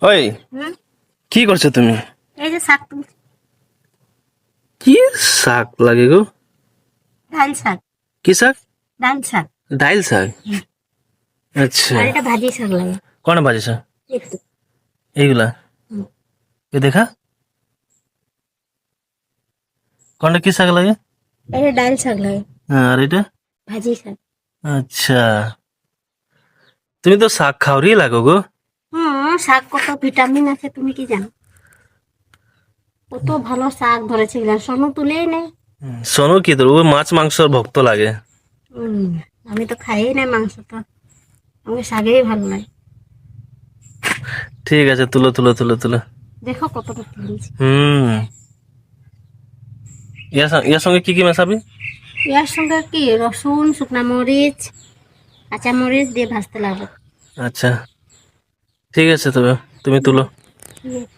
ওই হুম, কি করছো তুমি? এই যে শাক তুলছি। কি শাক লাগে গো? ডাল শাক। কি শাক? ডাল শাক। ডাইল শাক। আচ্ছা, আর এটা ভাজি শাক লাগে। কোন বাজে শাক? একটু। এইগুলা হুম, এ দেখা, কোনটা কি শাক লাগে? এটা ডাল শাক লাগে। হ্যাঁ, আর এটা? ভাজি শাক। আচ্ছা, তুমি তো শাক খাওয়ারই লাগো গো। শাক কত ভিটামিন আছে তুমি কি জানো? কত ভালো শাক ধরেছে এগুলা, সোনু তুলেই নেই। শোনো কি তোর ও মাছ মাংসর ভক্ত লাগে। হুম, আমি তো খাই না মাংস তো, আমাকে শাকেই ভালো লাগে। ঠিক আছে, তুলো তুলো তুলো তুলো। দেখো কতটা তুলেছি। হুম, ইয়ার সঙ্গে কি কি মেশাবি? এর সঙ্গে কি রসুন, শুকনা মরিচ, কাঁচা মরিচ দিয়ে ভাজতে লাগবে। আচ্ছা, ঠিক আছে, তবে তুমি তুলো। ঠিক আছে।